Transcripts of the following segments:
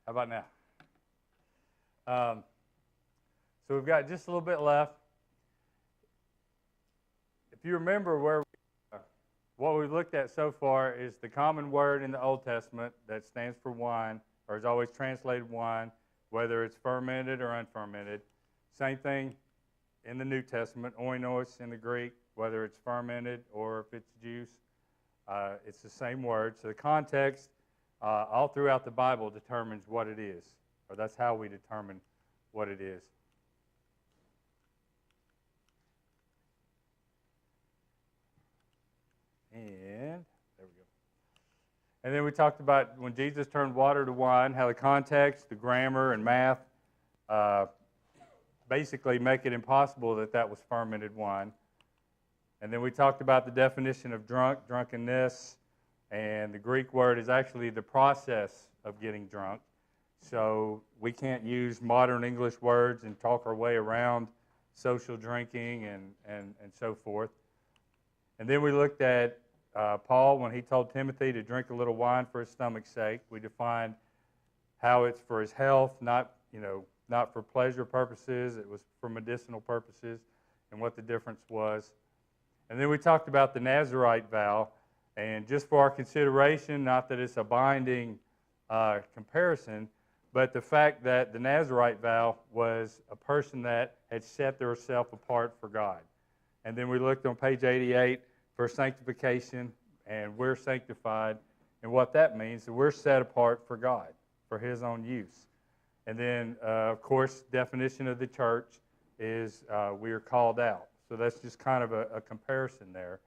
How about now? So we've got just a little bit left. If you remember what we've looked at so far is the common word in the Old Testament that stands for wine, or is always translated wine, whether it's fermented or unfermented. Same thing in the New Testament, oinos in the Greek, whether it's fermented or if it's juice. It's the same word. So the context all throughout the Bible determines what it is, or that's how we determine what it is. And there we go. And then we talked about when Jesus turned water to wine, how the context, the grammar, and math basically make it impossible that was fermented wine. And then we talked about the definition of drunkenness, and the Greek word is actually the process of getting drunk. So we can't use modern English words and talk our way around social drinking and so forth. And then we looked at Paul when he told Timothy to drink a little wine for his stomach's sake. We defined how it's for his health, not for pleasure purposes. It was for medicinal purposes, and what the difference was. And then we talked about the Nazirite vow, and just for our consideration, not that it's a binding comparison, but the fact that the Nazirite vow was a person that had set themselves apart for God. And then we looked on page 88 for sanctification, and we're sanctified, and what that means, that we're set apart for God, for His own use. And then, of course, definition of the church is we are called out. So that's just kind of a comparison there.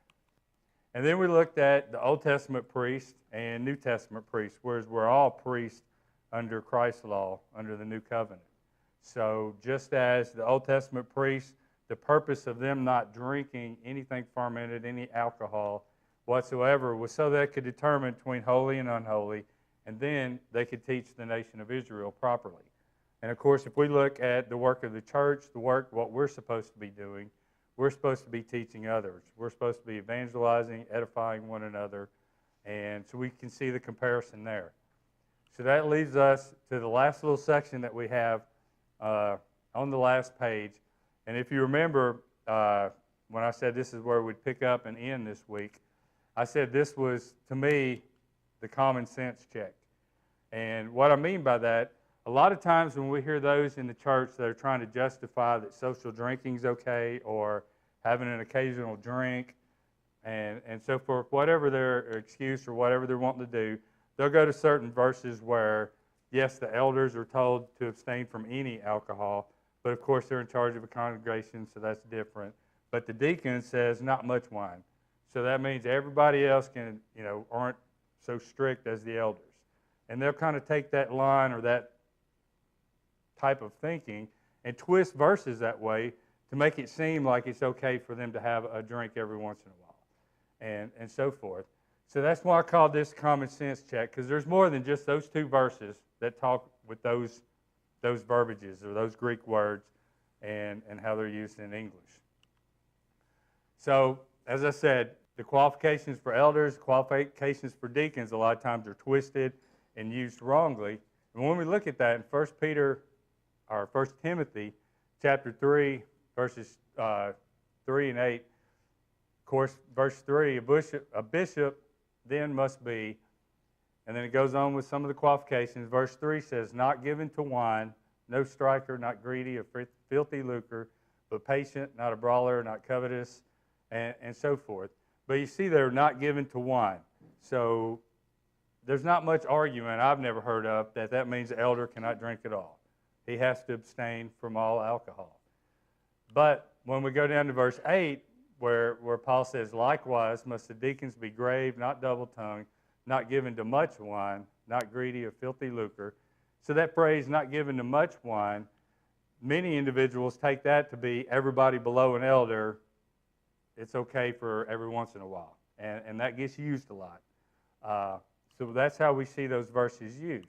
And then we looked at the Old Testament priest and New Testament priest, whereas we're all priests under Christ's law, under the New Covenant. So just as the Old Testament priests, the purpose of them not drinking anything fermented, any alcohol whatsoever, was so they could determine between holy and unholy, and then they could teach the nation of Israel properly. And of course, if we look at the work of the church, what we're supposed to be doing, we're supposed to be teaching others. We're supposed to be evangelizing, edifying one another, and so we can see the comparison there. So that leads us to the last little section that we have on the last page. And if you remember, when I said this is where we'd pick up and end this week, I said this was, to me, the common sense check. And what I mean by that, a lot of times when we hear those in the church that are trying to justify that social drinking is okay, or having an occasional drink, and so forth, whatever their excuse or whatever they're wanting to do, they'll go to certain verses where, yes, the elders are told to abstain from any alcohol, but of course they're in charge of a congregation, so that's different. But the deacon says not much wine. So that means everybody else aren't so strict as the elders. And they'll kind of take that line or that type of thinking and twist verses that way to make it seem like it's okay for them to have a drink every once in a while, and so forth. So that's why I call this common sense check, because there's more than just those two verses that talk with those verbiages or those Greek words and how they're used in English. So, as I said, the qualifications for elders, qualifications for deacons, a lot of times are twisted and used wrongly. And when we look at that in 1 Timothy chapter 3, verses 3 and 8, of course, verse 3, a bishop then must be, and then it goes on with some of the qualifications. Verse 3 says, not given to wine, no striker, not greedy of filthy lucre, but patient, not a brawler, not covetous, and so forth. But you see they're not given to wine. So there's not much argument I've never heard of that means the elder cannot drink at all. He has to abstain from all alcohol. But when we go down to verse 8, where Paul says, likewise must the deacons be grave, not double-tongued, not given to much wine, not greedy of filthy lucre. So that phrase, not given to much wine, many individuals take that to be everybody below an elder. It's okay for every once in a while. And that gets used a lot. So that's how we see those verses used.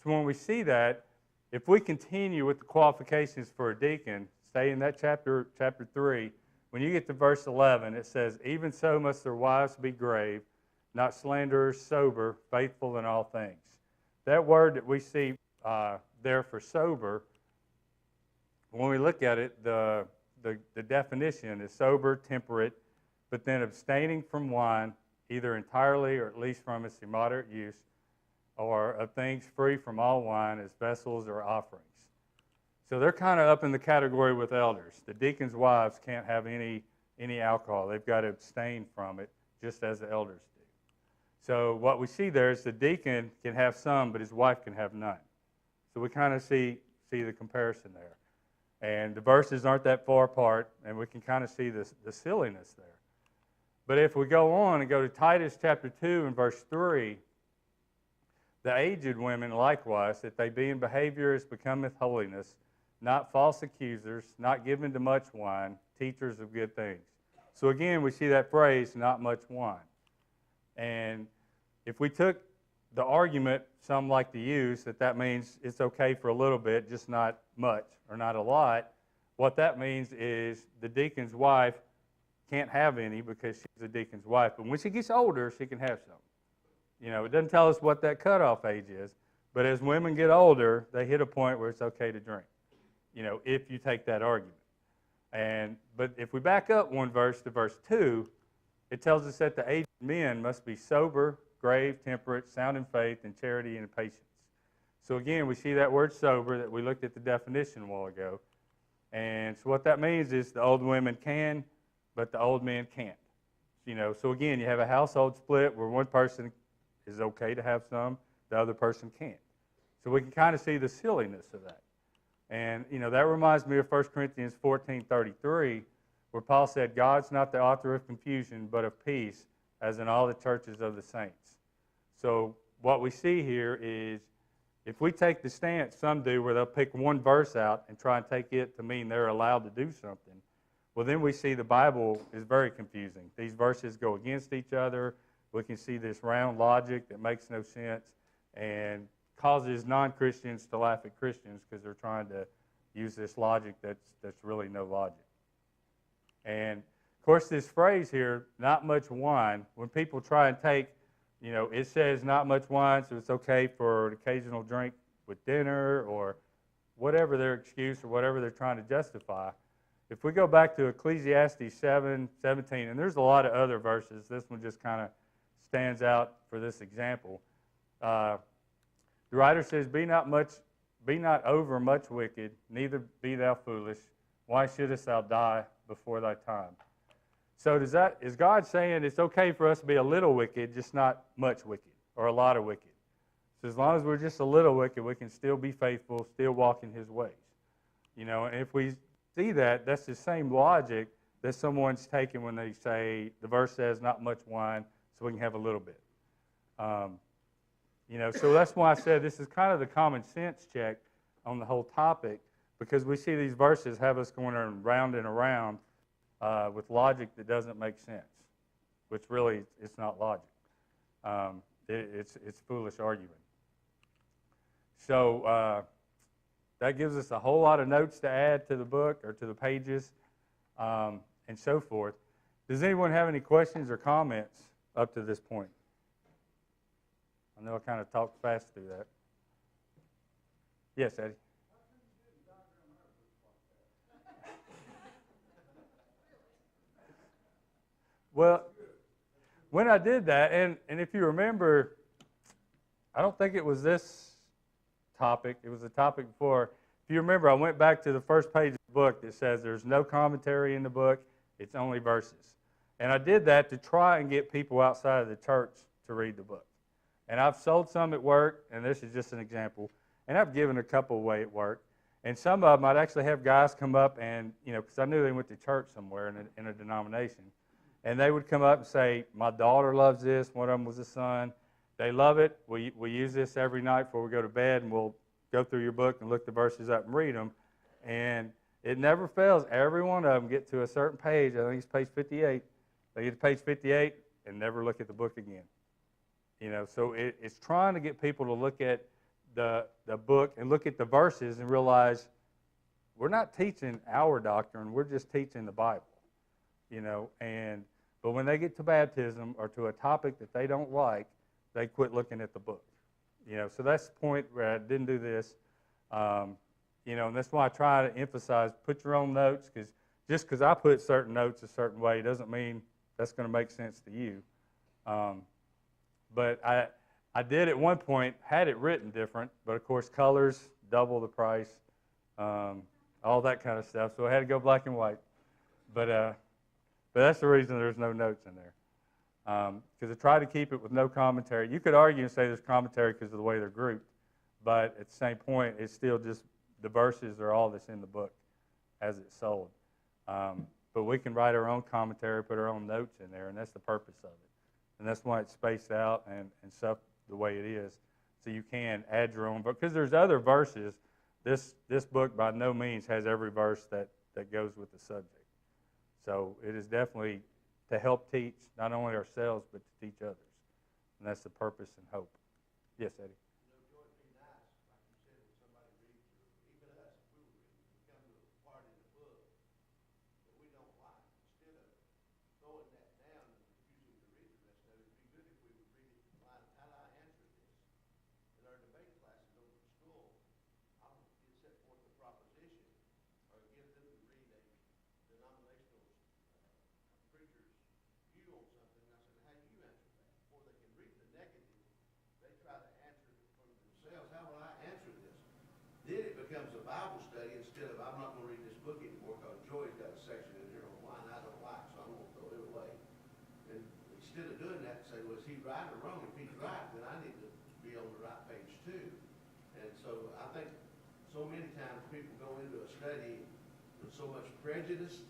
So when we see that, if we continue with the qualifications for a deacon, stay in that chapter 3, when you get to verse 11, it says, even so must their wives be grave, not slanderers, sober, faithful in all things. That word that we see there for sober, when we look at it, the definition is sober, temperate, but then abstaining from wine, either entirely or at least from its immoderate use, or of things free from all wine as vessels or offerings. So they're kind of up in the category with elders. The deacons' wives can't have any alcohol. They've got to abstain from it, just as the elders do. So what we see there is the deacon can have some, but his wife can have none. So we kind of see the comparison there. And the verses aren't that far apart, and we can kind of see the silliness there. But if we go on and go to Titus chapter 2 and verse 3, the aged women likewise, that they be in behavior as becometh holiness, not false accusers, not given to much wine, teachers of good things. So again, we see that phrase, not much wine. And if we took the argument some like to use, that means it's okay for a little bit, just not much or not a lot, what that means is the deacon's wife can't have any because she's a deacon's wife. But when she gets older, she can have some. You know, it doesn't tell us what that cutoff age is, but as women get older, they hit a point where it's okay to drink, you know, if you take that argument. But if we back up one verse to verse 2, it tells us that the aged men must be sober, grave, temperate, sound in faith, and charity and patience. So again, we see that word sober that we looked at the definition a while ago. And so what that means is the old women can, but the old men can't. You know, so again, you have a household split where one person is okay to have some, the other person can't. So we can kind of see the silliness of that. And, you know, that reminds me of 1 Corinthians 14:33, where Paul said, God's not the author of confusion, but of peace, as in all the churches of the saints. So what we see here is if we take the stance some do where they'll pick one verse out and try and take it to mean they're allowed to do something, well, then we see the Bible is very confusing. These verses go against each other. We can see this round logic that makes no sense and causes non-Christians to laugh at Christians because they're trying to use this logic that's really no logic. And, of course, this phrase here, not much wine, when people try and take, you know, it says not much wine, so it's okay for an occasional drink with dinner or whatever their excuse or whatever they're trying to justify. If we go back to Ecclesiastes 7:17, and there's a lot of other verses, this one just kind of stands out for this example. The writer says, Be not over much wicked, neither be thou foolish. Why shouldest thou die before thy time? So is God saying it's okay for us to be a little wicked, just not much wicked, or a lot of wicked? So as long as we're just a little wicked, we can still be faithful, still walk in his ways. You know, and if we see that, that's the same logic that someone's taking when they say, the verse says not much wine, so we can have a little bit. You know, so that's why I said this is kind of the common sense check on the whole topic, because we see these verses have us going around and around with logic that doesn't make sense, which really it's not logic. It's foolish argument. So that gives us a whole lot of notes to add to the book or to the pages and so forth. Does anyone have any questions or comments up to this point? I know I kind of talked fast through that. Yes, Eddie? Well, when I did that, and if you remember, I don't think it was this topic. It was a topic before. If you remember, I went back to the first page of the book that says there's no commentary in the book. It's only verses. And I did that to try and get people outside of the church to read the book. And I've sold some at work, and this is just an example. And I've given a couple away at work. And some of them I'd actually have guys come up and, you know, because I knew they went to church somewhere in a denomination. And they would come up and say, my daughter loves this. One of them was a son. They love it. We use this every night before we go to bed, and we'll go through your book and look the verses up and read them. And it never fails. Every one of them get to a certain page. I think it's page 58. They get to page 58 and never look at the book again. You know, so it's trying to get people to look at the book and look at the verses and realize we're not teaching our doctrine. We're just teaching the Bible. You know, but when they get to baptism or to a topic that they don't like, they quit looking at the book. So that's the point where I didn't do this. And that's why I try to emphasize, put your own notes, because just because I put certain notes a certain way doesn't mean that's going to make sense to you. But I did at one point, had it written different, but of course colors, double the price, all that kind of stuff. So I had to go black and white. But that's the reason there's no notes in there. Because I tried to keep it with no commentary. You could argue and say there's commentary because of the way they're grouped, but at the same point, it's still just the verses are all that's in the book as it's sold. But we can write our own commentary, put our own notes in there, and that's the purpose of it. And that's why it's spaced out and stuff the way it is. So you can add your own, because there's other verses. This book by no means has every verse that goes with the subject. So it is definitely to help teach not only ourselves, but to teach others. And that's the purpose and hope. Yes, Eddie? Becomes a Bible study instead of, I'm not going to read this book anymore because Joy's got a section in here on wine I don't like, so I'm going to throw it away. And instead of doing that, say, well, is he right or wrong? If he's right, then I need to be on the right page too. And so I think so many times people go into a study with so much prejudice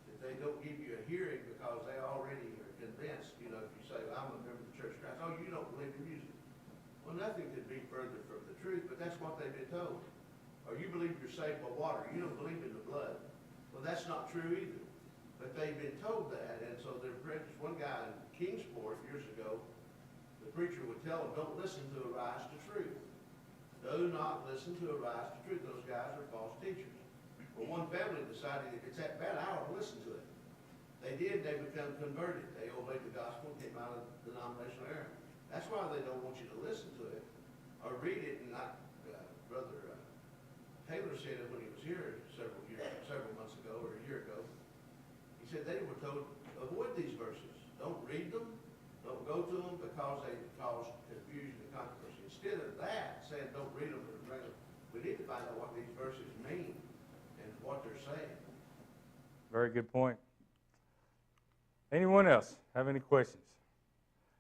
that they don't give you a hearing because they already are convinced. If you say, well, I'm a member of the Church of Christ, oh, you don't believe in music. Well, nothing could be further from the truth, but that's what they've been told. Or you believe you're saved by water. You don't believe in the blood. Well, that's not true either. But they've been told that, and so they're prejudiced. One guy in Kingsport years ago, the preacher would tell them, don't listen to a rise to truth. Do not listen to a rise to truth. Those guys are false teachers. Well, one family decided if it's that bad, I ought to listen to it. They did. They become converted. They obeyed the gospel and came out of denominational error. That's why they don't want you to listen to it or read it. And not, Brother Taylor said it when he was here several months ago or a year ago. He said they were told, avoid these verses. Don't read them. Don't go to them because they cause confusion and controversy. Instead of that, saying don't read them, we need to find out what these verses mean and what they're saying. Very good point. Anyone else have any questions?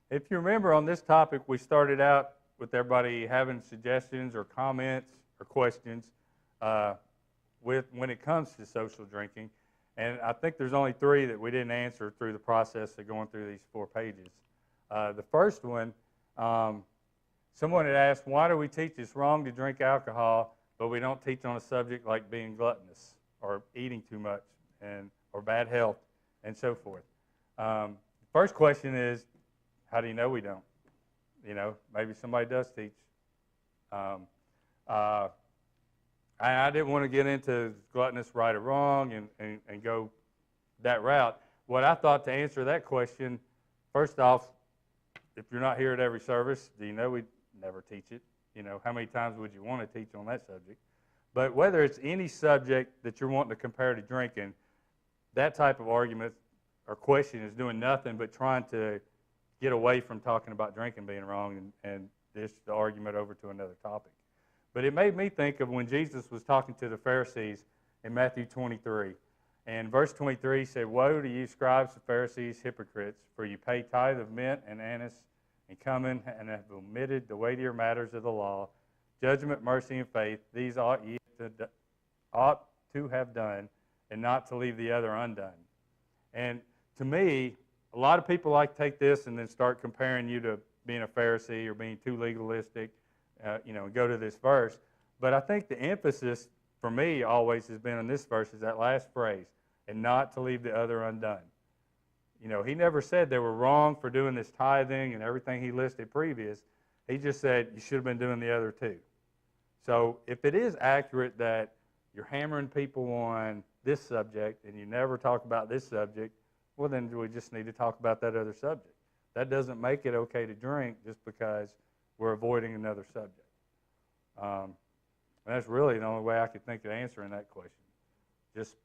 If you remember on this topic, we started out with everybody having suggestions or comments or questions when it comes to social drinking. And I think there's only 3 that we didn't answer through the process of going through these 4 pages. The first one, someone had asked, why do we teach it's wrong to drink alcohol, but we don't teach on a subject like being gluttonous or eating too much or bad health and so forth? First question is, how do you know we don't? Maybe somebody does teach. I didn't want to get into gluttonous right or wrong and go that route. What I thought to answer that question, first off, if you're not here at every service, do you know we never teach it? How many times would you want to teach on that subject? But whether it's any subject that you're wanting to compare to drinking, that type of argument or question is doing nothing but trying to get away from talking about drinking being wrong and this the argument over to another topic. But it made me think of when Jesus was talking to the Pharisees in Matthew 23. And verse 23 said, woe to you, scribes and Pharisees, hypocrites, for you pay tithe of mint and anise and cumin and have omitted the weightier matters of the law, judgment, mercy, and faith. These ought to have done, and not to leave the other undone. And to me, a lot of people like to take this and then start comparing you to being a Pharisee or being too legalistic, and go to this verse. But I think the emphasis for me always has been on this verse is that last phrase, and not to leave the other undone. He never said they were wrong for doing this tithing and everything he listed previous. He just said you should have been doing the other 2. So if it is accurate that you're hammering people on this subject and you never talk about this subject, well, then we just need to talk about that other subject. That doesn't make it okay to drink just because we're avoiding another subject. And that's really the only way I could think of answering that question. Just,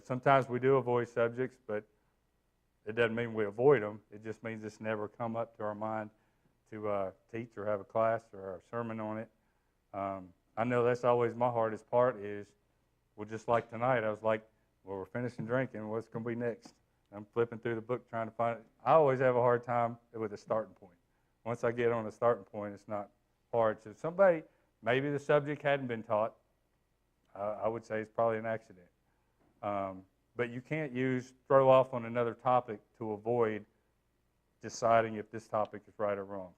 sometimes we do avoid subjects, but it doesn't mean we avoid them. It just means it's never come up to our mind to teach or have a class or a sermon on it. I know that's always my hardest part is, well, just like tonight, I was like, well, we're finishing drinking. What's going to be next? I'm flipping through the book trying to find it. I always have a hard time with a starting point. Once I get on a starting point, it's not hard. So somebody, maybe the subject hadn't been taught. I would say it's probably an accident. But you can't throw off on another topic to avoid deciding if this topic is right or wrong.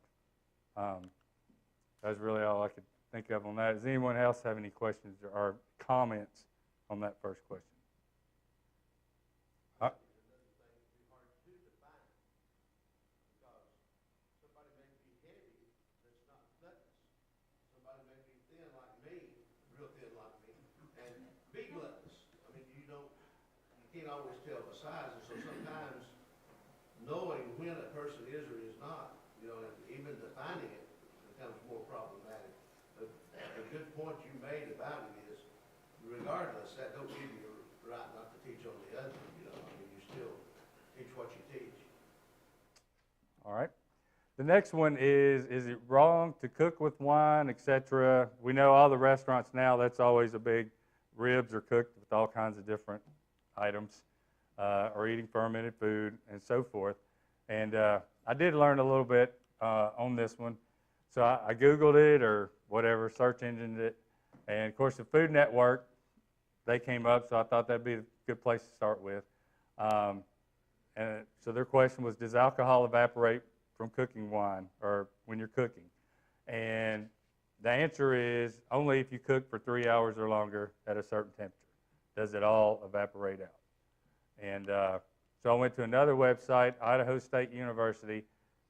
That's really all I could think of on that. Does anyone else have any questions or comments on that first question? Always tell the size, and so sometimes knowing when a person is or is not, even defining it becomes more problematic. A good point you made about it is, regardless, that don't give you the right not to teach on the other. You still teach what you teach. All right. The next one is it wrong to cook with wine, etc.? We know all the restaurants now, that's always a big, ribs are cooked with all kinds of different items, or eating fermented food, and so forth. And I did learn a little bit on this one. So I Googled it or whatever, search engined it. And, of course, the Food Network, they came up, so I thought that'd be a good place to start with. And so their question was, does alcohol evaporate from cooking wine or when you're cooking? And the answer is only if you cook for 3 hours or longer at a certain temperature does it all evaporate out. And so I went to another website, Idaho State University,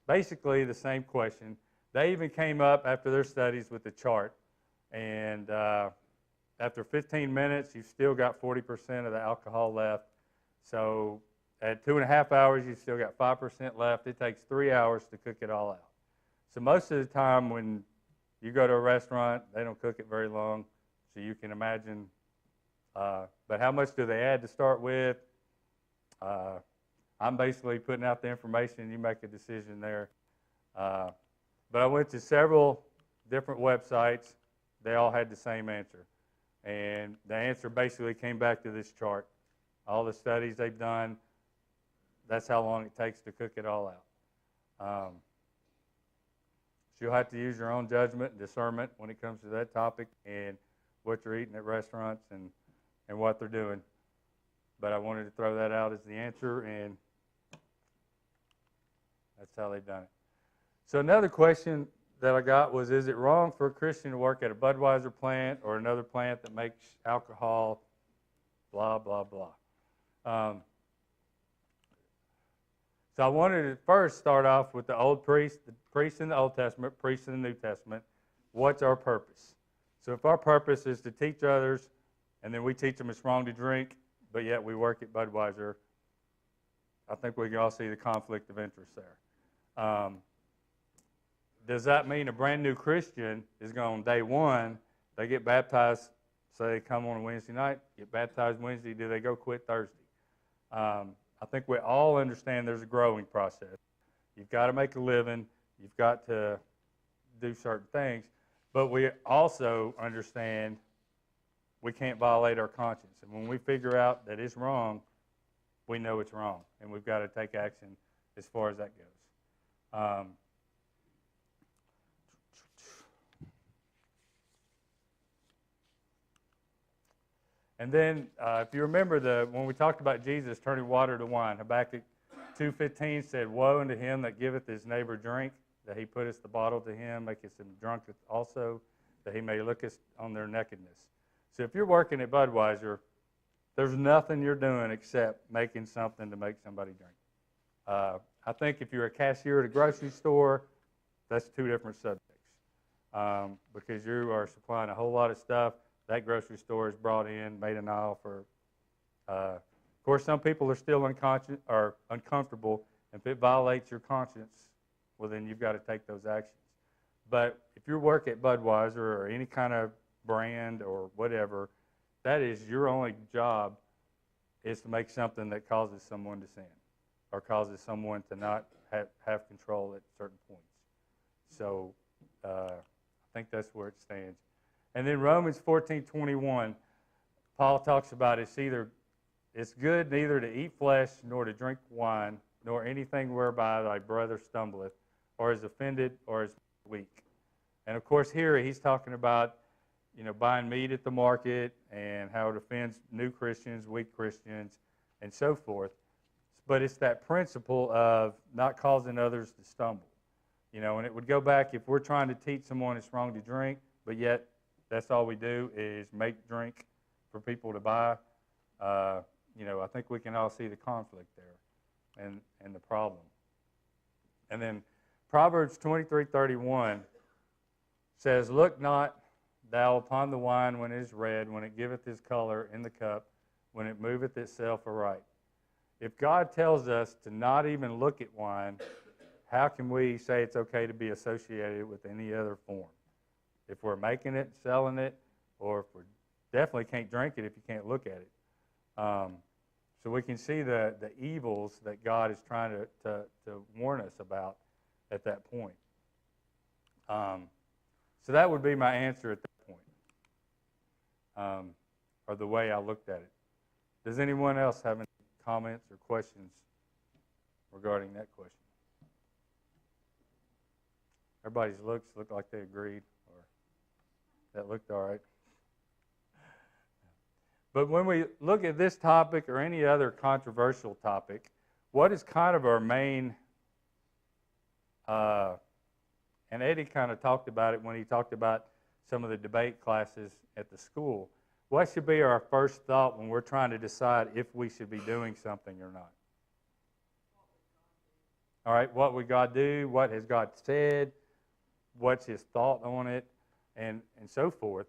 basically the same question. They even came up after their studies with a chart. And after 15 minutes, you've still got 40% of the alcohol left. So at 2.5 hours, you've still got 5% left. It takes 3 hours to cook it all out. So most of the time when you go to a restaurant, they don't cook it very long. So you can imagine. But how much do they add to start with? I'm basically putting out the information, and you make a decision there. But I went to several different websites. They all had the same answer. And the answer basically came back to this chart. All the studies they've done, that's how long it takes to cook it all out. So you'll have to use your own judgment and discernment when it comes to that topic and what you're eating at restaurants and what they're doing. But I wanted to throw that out as the answer, and that's how they've done it. So another question that I got was, is it wrong for a Christian to work at a Budweiser plant or another plant that makes alcohol, blah, blah, blah? So I wanted to first start off with the old priest, the priest in the Old Testament, priest in the New Testament. What's our purpose? So if our purpose is to teach others, and then we teach them it's wrong to drink, but yet we work at Budweiser, I think we can all see the conflict of interest there. Does that mean a brand new Christian is going on day one, they get baptized, say they come on a Wednesday night, get baptized Wednesday, do they go quit Thursday? I think we all understand there's a growing process. You've got to make a living, you've got to do certain things, but we also understand we can't violate our conscience. And when we figure out that it's wrong, we know it's wrong, and we've got to take action as far as that goes. And then, if you remember when we talked about Jesus turning water to wine, Habakkuk 2:15 said, "Woe unto him that giveth his neighbor drink, that he putteth the bottle to him, maketh him drunk also, that he may look on their nakedness." So if you're working at Budweiser, there's nothing you're doing except making something to make somebody drink. I think if you're a cashier at a grocery store, that's two different subjects, because you are supplying a whole lot of stuff. That grocery store is brought in, made an aisle for. Of course, some people are still unconscious or uncomfortable. If it violates your conscience, well, then you've got to take those actions. But if you work at Budweiser or any kind of brand or whatever, that is your only job is to make something that causes someone to sin or causes someone to not have control at certain points. So I think that's where it stands. And then Romans 14:21, Paul talks about it's good neither to eat flesh nor to drink wine nor anything whereby thy brother stumbleth or is offended or is weak. And of course here he's talking about buying meat at the market and how it offends new Christians, weak Christians, and so forth. But it's that principle of not causing others to stumble. And it would go back if we're trying to teach someone it's wrong to drink, but yet that's all we do is make drink for people to buy. I think we can all see the conflict there and the problem. And then Proverbs 23:31 says, "Look not thou upon the wine when it is red, when it giveth his color in the cup, when it moveth itself aright." If God tells us to not even look at wine, how can we say it's okay to be associated with any other form? If we're making it, selling it, or if we definitely can't drink it if you can't look at it. So we can see the evils that God is trying to warn us about at that point. So that would be my answer at that point, or the way I looked at it. Does anyone else have any comments or questions regarding that question? Everybody's looks look like they agreed, or that looked all right. But when we look at this topic or any other controversial topic, what is kind of our main, and Eddie kind of talked about it when he talked about some of the debate classes at the school. What should be our first thought when we're trying to decide if we should be doing something or not? All right, what would God do? What has God said? What's his thought on it? And so forth.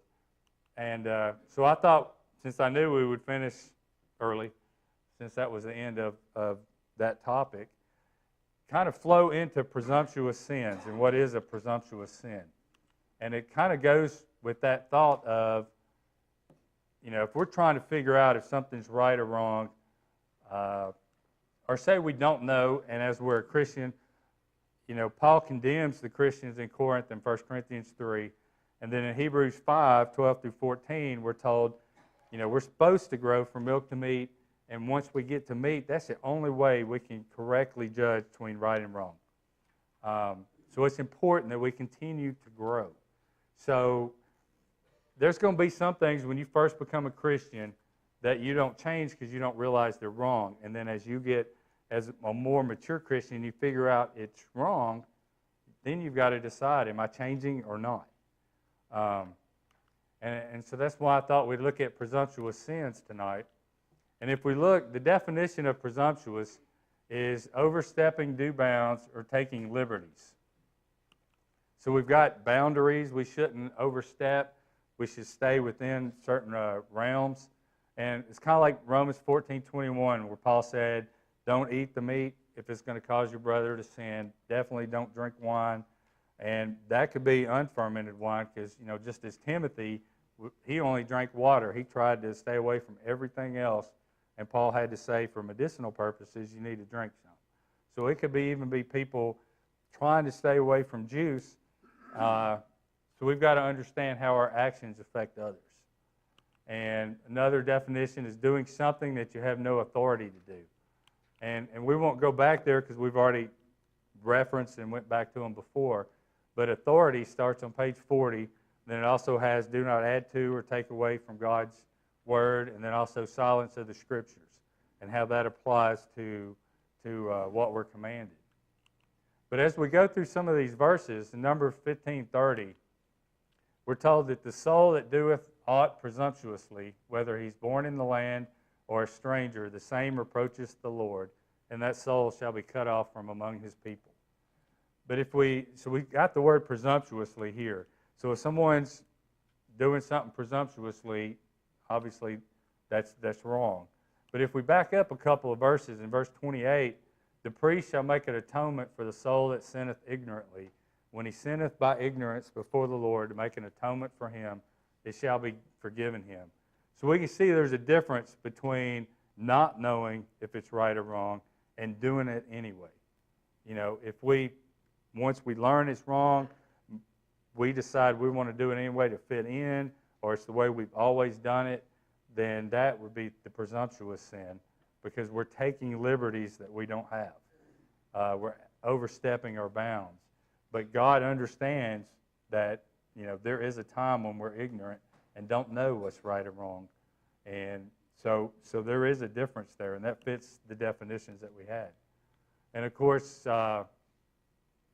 And so I thought, since I knew we would finish early, since that was the end of that topic, kind of flow into presumptuous sins and what is a presumptuous sin. And it kind of goes with that thought of, if we're trying to figure out if something's right or wrong, or say we don't know, and as we're a Christian, Paul condemns the Christians in Corinth in 1 Corinthians 3, and then in Hebrews 5, 12 through 14, we're told, we're supposed to grow from milk to meat, and once we get to meat, that's the only way we can correctly judge between right and wrong. So it's important that we continue to grow. So there's going to be some things when you first become a Christian that you don't change because you don't realize they're wrong. And then as you get as a more mature Christian, you figure out it's wrong, then you've got to decide, am I changing or not? And so that's why I thought we'd look at presumptuous sins tonight. And if we look, the definition of presumptuous is overstepping due bounds or taking liberties. So we've got boundaries we shouldn't overstep. We should stay within certain realms. And it's kind of like Romans 14:21, where Paul said, don't eat the meat if it's going to cause your brother to sin. Definitely don't drink wine. And that could be unfermented wine because, just as Timothy, he only drank water. He tried to stay away from everything else. And Paul had to say, for medicinal purposes, you need to drink some. So it could even be people trying to stay away from juice. So we've got to understand how our actions affect others. And another definition is doing something that you have no authority to do. And we won't go back there because we've already referenced and went back to them before. But authority starts on page 40. Then it also has do not add to or take away from God's word, and then also silence of the scriptures and how that applies to what we're commanded. But as we go through some of these verses, in Numbers 15:30, we're told that the soul that doeth aught presumptuously, whether he's born in the land or a stranger, the same reproacheth the Lord, and that soul shall be cut off from among his people. But we got the word presumptuously here. So if someone's doing something presumptuously, obviously that's wrong. But if we back up a couple of verses, in verse 28, the priest shall make an atonement for the soul that sinneth ignorantly when he sinneth by ignorance before the Lord to make an atonement for him, it shall be forgiven him. So we can see there's a difference between not knowing if it's right or wrong and doing it anyway. You know, once we learn it's wrong, we decide we want to do it anyway to fit in, or it's the way we've always done it, then that would be the presumptuous sin, because we're taking liberties that we don't have. We're overstepping our bounds. But God understands that, you know, there is a time when we're ignorant and don't know what's right or wrong. And so there is a difference there, and that fits the definitions that we had. And of course,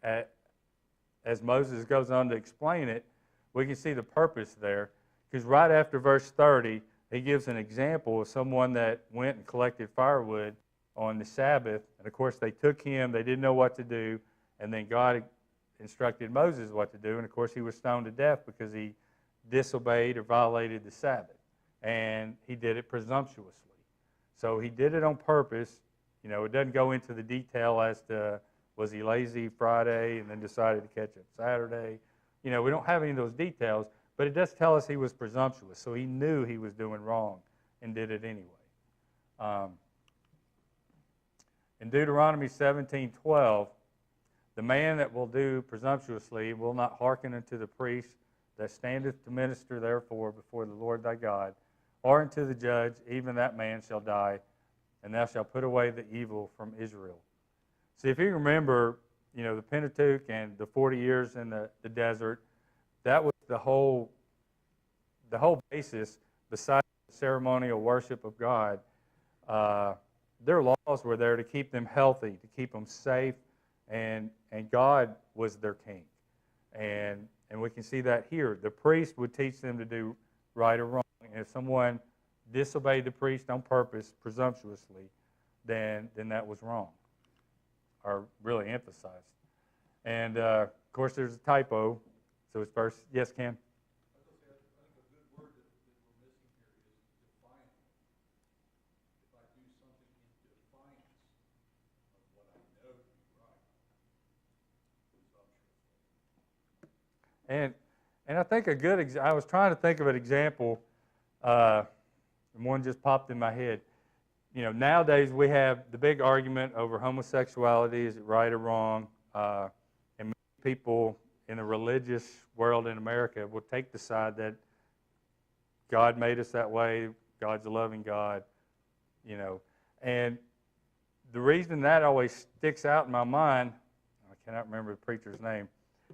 as Moses goes on to explain it, we can see the purpose there, because right after verse 30, he gives an example of someone that went and collected firewood on the Sabbath, and of course they took him, they didn't know what to do, and then God instructed Moses what to do, and of course he was stoned to death because he disobeyed or violated the Sabbath, and he did it presumptuously. So he did it on purpose. You know, it doesn't go into the detail as to was he lazy Friday and then decided to catch it Saturday. You know, we don't have any of those details, but it does tell us he was presumptuous, so he knew he was doing wrong and did it anyway. In Deuteronomy 17:12, the man that will do presumptuously will not hearken unto the priest that standeth to minister therefore before the Lord thy God, or unto the judge, even that man shall die, and thou shalt put away the evil from Israel. See, if you remember, you know, the Pentateuch and the 40 years in the desert, that was the whole basis, besides the ceremonial worship of God. Their laws were there to keep them healthy, to keep them safe, and God was their king. And we can see that here. The priest would teach them to do right or wrong. And if someone disobeyed the priest on purpose, presumptuously, then that was wrong, or really emphasized. And, of course, there's a typo. So it's verse, yes, Ken? I think a good word that we're missing here is defiant. If I do something in defiance of what I know to be right, presumptuously. And I think I was trying to think of an example, and one just popped in my head. You know, nowadays we have the big argument over homosexuality, is it right or wrong? And many people in the religious world in America will take the side that God made us that way, God's a loving God, you know. And the reason that always sticks out in my mind, I cannot remember the preacher's name,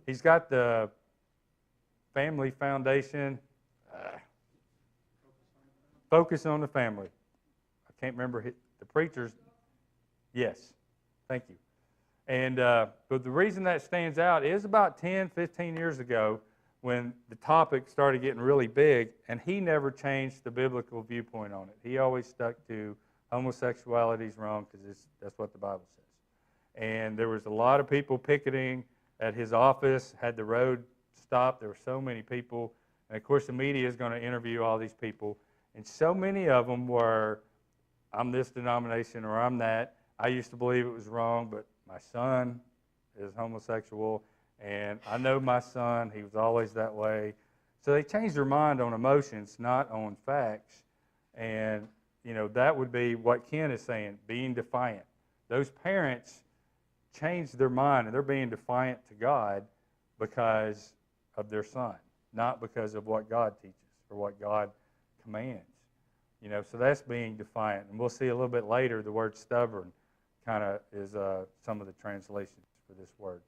he's got the Family Foundation, Focus on the Family. I can't remember the preacher's, yes, thank you. And but the reason that stands out is about 10, 15 years ago when the topic started getting really big, and he never changed the biblical viewpoint on it. He always stuck to homosexuality is wrong because that's what the Bible says. And there was a lot of people picketing at his office, had the road stopped. There were so many people. And, of course, the media is going to interview all these people. And so many of them were, I'm this denomination or I'm that. I used to believe it was wrong, but my son is homosexual, and I know my son, he was always that way. So they changed their mind on emotions, not on facts. And, you know, that would be what Ken is saying, being defiant. Those parents changed their mind, and they're being defiant to God because of their son, not because of what God teaches or what God commands. You know, so that's being defiant. And we'll see a little bit later the word stubborn kind of is some of the translations for this word.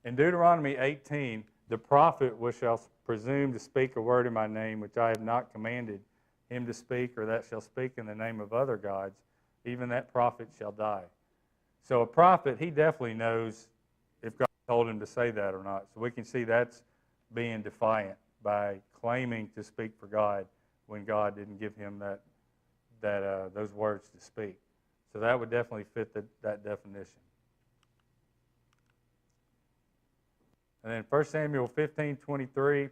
In Deuteronomy 18, the prophet which shall presume to speak a word in my name, which I have not commanded him to speak, or that shall speak in the name of other gods, even that prophet shall die. So a prophet, he definitely knows if God told him to say that or not. So we can see that's being defiant by claiming to speak for God when God didn't give him those words to speak. So that would definitely fit that definition. And then 1 Samuel 15:23,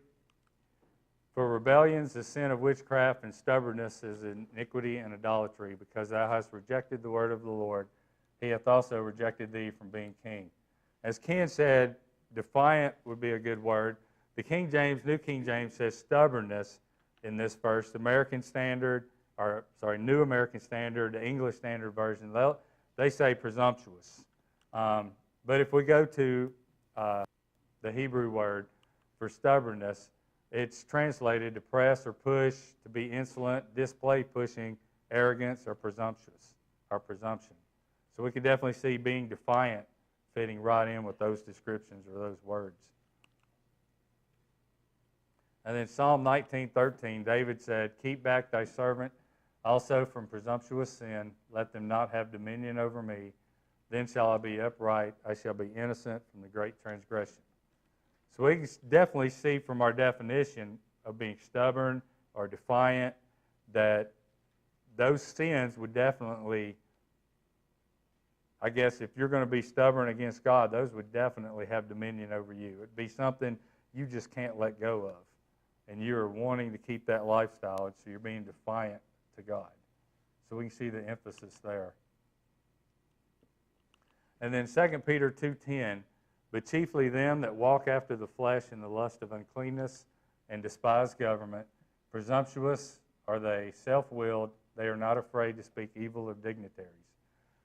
for rebellions, the sin of witchcraft and stubbornness is iniquity and idolatry, because thou hast rejected the word of the Lord. He hath also rejected thee from being king. As Ken said, defiant would be a good word. The King James, New King James says stubbornness in this verse. The American Standard, New American Standard, the English Standard Version, they say presumptuous. But if we go to the Hebrew word for stubbornness, it's translated to press or push, to be insolent, display pushing, arrogance, or presumption. So we can definitely see being defiant fitting right in with those descriptions or those words. And then Psalm 19:13, David said, "Keep back thy servant also from presumptuous sin. Let them not have dominion over me. Then shall I be upright. I shall be innocent from the great transgression." So we can definitely see from our definition of being stubborn or defiant that those sins would definitely, I guess if you're going to be stubborn against God, those would definitely have dominion over you. It'd be something you just can't let go of. And you're wanting to keep that lifestyle, and so you're being defiant to God. So we can see the emphasis there. And then 2 Peter 2:10, "But chiefly them that walk after the flesh in the lust of uncleanness and despise government, presumptuous are they, self-willed, they are not afraid to speak evil of dignitaries."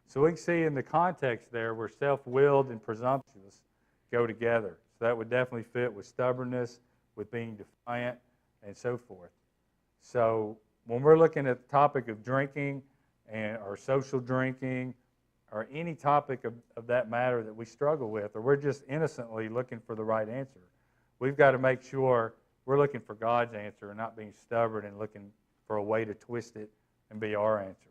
So we can see in the context there where self-willed and presumptuous go together. So that would definitely fit with stubbornness, with being defiant, and so forth. So when we're looking at the topic of drinking or social drinking or any topic of that matter that we struggle with, or we're just innocently looking for the right answer, we've got to make sure we're looking for God's answer and not being stubborn and looking for a way to twist it and be our answer.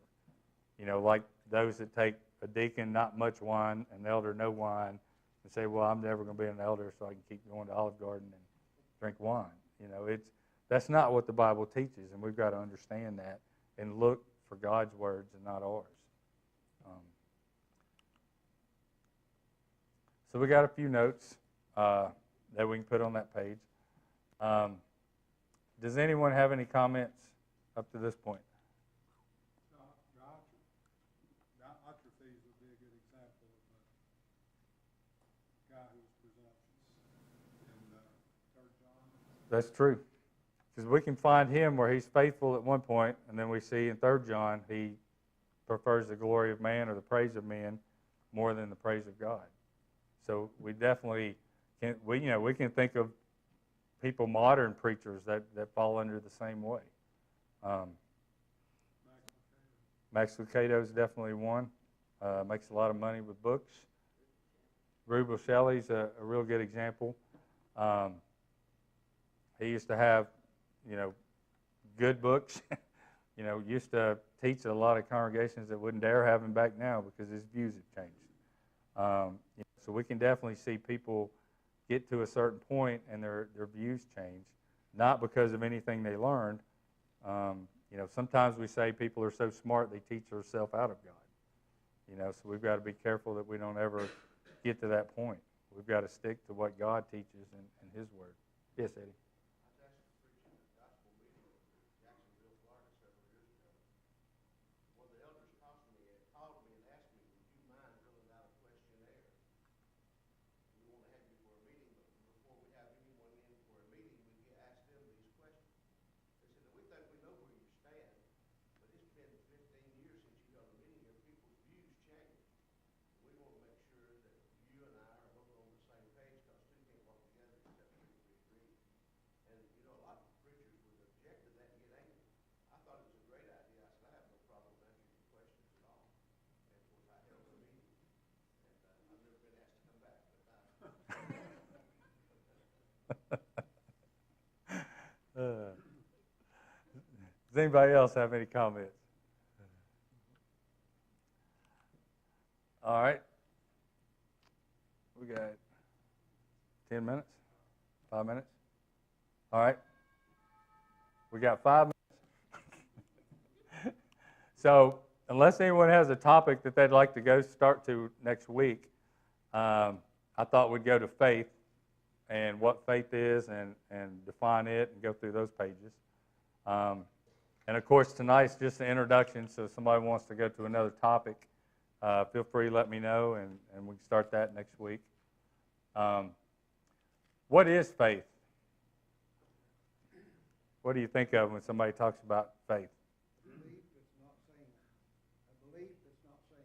You know, like those that take a deacon not much wine, an elder no wine, and say, "Well, I'm never going to be an elder, so I can keep going to Olive Garden and drink wine." You know, that's not what the Bible teaches, and we've got to understand that and look for God's words and not ours. So we got a few notes that we can put on that page. Does anyone have any comments up to this point? Atrophies would be a good example of a guy who's presumptuous in 3 John. That's true. Because we can find him where he's faithful at one point, and then we see in 3 John he prefers the glory of man or the praise of men more than the praise of God. So we definitely we can think of people, modern preachers that fall under the same way. Max Lucado is definitely one. Makes a lot of money with books. Rubel Shelley's a real good example. He used to have, good books. Used to teach a lot of congregations that wouldn't dare have him back now because his views have changed. So we can definitely see people get to a certain point and their views change, not because of anything they learned. Sometimes we say people are so smart they teach themselves out of God. So we've got to be careful that we don't ever get to that point. We've got to stick to what God teaches in His Word. Yes, Eddie. I was actually preaching a gospel meeting in Jacksonville, Florida several years ago. One of the elders called me and asked me, "Would you mind filling out a questionnaire? We want to have you for a meeting, but before we have anyone in for a meeting, we can ask them these questions." They said, "We think we know where you stand, but it's been 15 years since you've done a meeting and people's views change. We want to make sure that you and I are both on the same page because two can't walk together except for we agree." And, a lot of preachers would object to that and get angry. I thought it was a great idea. I said, "I have no problem answering your questions at all." And, of course, I held the meeting. And I've never been asked to come back. Does anybody else have any comments? All right. We got 10 minutes? 5 minutes? All right. We got 5 minutes. So, unless anyone has a topic that they'd like to start to next week, I thought we'd go to faith and what faith is and define it and go through those pages. And, of course, tonight's just an introduction, so if somebody wants to go to another topic, feel free to let me know, and we can start that next week. What is faith? What do you think of when somebody talks about faith? Belief that's not seen. A belief that's not seen.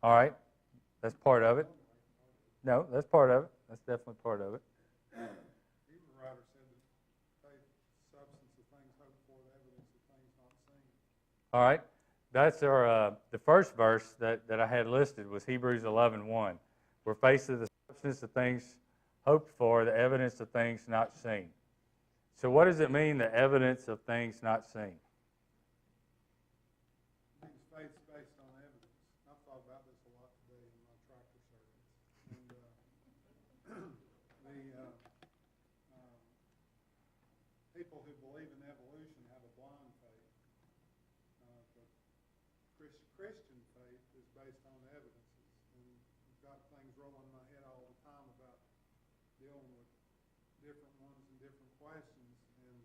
All right, that's part of it. No, that's part of it. That's definitely part of it. Hebrew writer said that faith, substance of things hoped for, the evidence of things not seen. All right, that's our the first verse that I had listed was Hebrews 11:1. We're faced with the substance of things hoped for, the evidence of things not seen. So what does it mean, the evidence of things not seen? It means faith's based on evidence. I've thought about this a lot today in my tractor circuits. And people who believe in evolution have a blind faith. But Christian faith is based on evidences. And I've got things rolling in my head all the time about dealing with different ones and different questions. And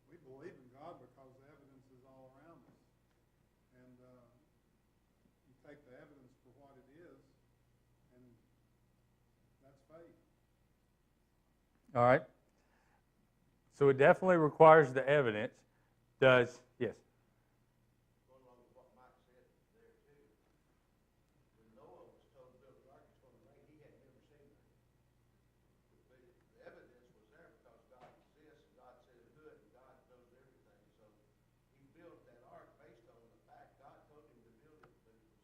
we believe in God because the evidence is all around us. And you take the evidence for what it is, and that's faith. All right. So it definitely requires the evidence. Does, yes? Going along with what Mike said there too, when Noah was told to build an ark, it's going to rain, he had never seen that. The evidence was there because God exists, and God said to do it, and God knows everything. So he built that ark based on the fact God told him to build it, but it was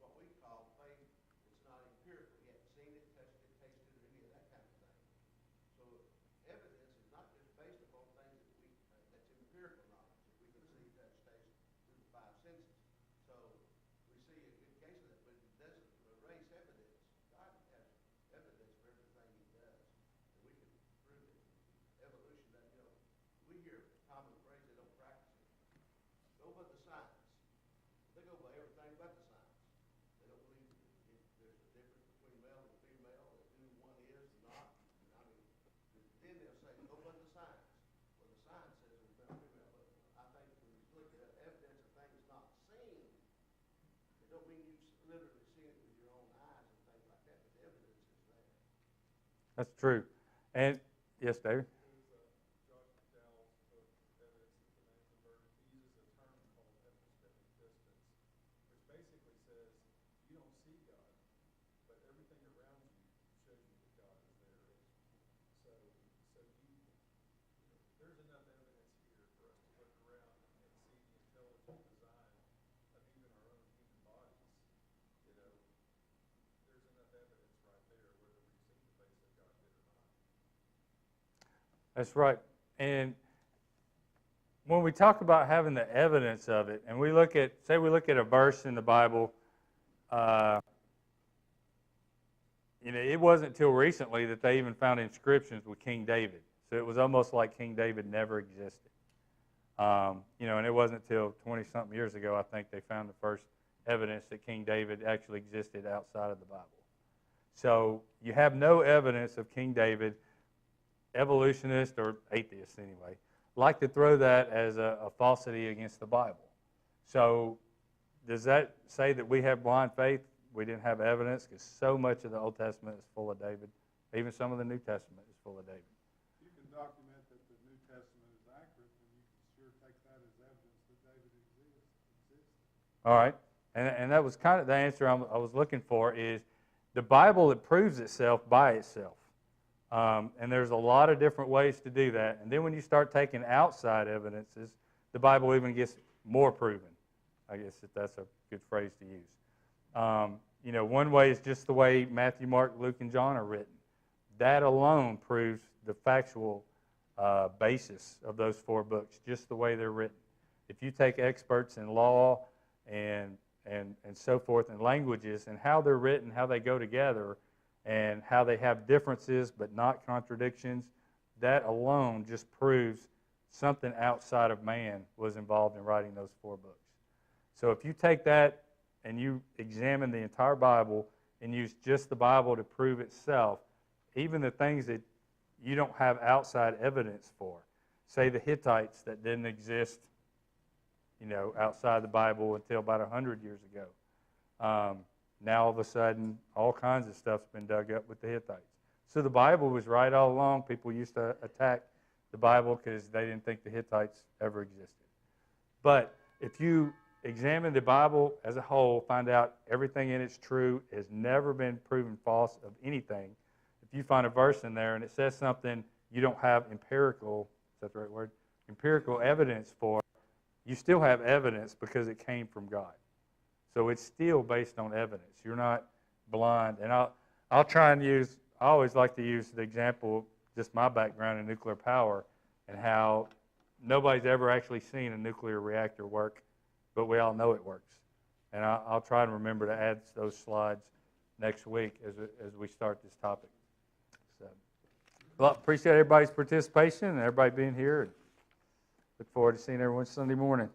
what we call faith. It's not empirical. He hadn't seen it, touched it, tasted it, or any of that kind of thing. So evidence is not just based upon things that's empirical knowledge that we can see, touch, taste through the five senses. So we see a good case of that, but it doesn't erase evidence. God has evidence for everything he does, and we can prove it. Evolution, we hear a common phrase, they don't practice it. Go by the science. They go by everything but the science. They don't believe there's a difference between male and female, that who one is and not. I mean, then they'll say, go by the science. Well, the science says there's male and female, but I think when you look at evidence of things not seen, it don't mean you literally see it with your own eyes and things like that, but the evidence is there. That's true. And, yes, David? Basically says you don't see God, but everything around you shows you that God is there. So there's enough evidence here for us to look around and see the intelligent design of even our own human bodies. There's enough evidence right there, whether we see the face of God yet or not. That's right. And when we talk about having the evidence of it, and we look at a verse in the Bible, it wasn't until recently that they even found inscriptions with King David. So it was almost like King David never existed. And it wasn't until 20-something years ago, I think, they found the first evidence that King David actually existed outside of the Bible. So you have no evidence of King David. Evolutionists, or atheists anyway, like to throw that as a falsity against the Bible. So does that say that we have blind faith? We didn't have evidence? Because so much of the Old Testament is full of David. Even some of the New Testament is full of David. You can document that the New Testament is accurate, and you can sure take that as evidence that David exists. All right. And that was kind of the answer I was looking for, is the Bible, it proves itself by itself. And there's a lot of different ways to do that. And then when you start taking outside evidences, the Bible even gets more proven. I guess if that's a good phrase to use. One way is just the way Matthew, Mark, Luke, and John are written. That alone proves the factual basis of those four books, just the way they're written. If you take experts in law and so forth, and languages, and how they're written, how they go together, and how they have differences but not contradictions, that alone just proves something outside of man was involved in writing those four books. So if you take that and you examine the entire Bible and use just the Bible to prove itself, even the things that you don't have outside evidence for, say the Hittites that didn't exist, outside the Bible until about 100 years ago. Now all of a sudden, all kinds of stuff's been dug up with the Hittites. So the Bible was right all along. People used to attack the Bible because they didn't think the Hittites ever existed. But if you examine the Bible as a whole, find out everything in it's true, has never been proven false of anything. If you find a verse in there and it says something you don't have empirical, is that the right word? Empirical evidence for, you still have evidence because it came from God. So it's still based on evidence. You're not blind. And I'll try and use, I always like to use the example, just my background in nuclear power and how nobody's ever actually seen a nuclear reactor work, but we all know it works. And I'll try and remember to add those slides next week as we start this topic. So, well, appreciate everybody's participation and everybody being here. And look forward to seeing everyone Sunday morning.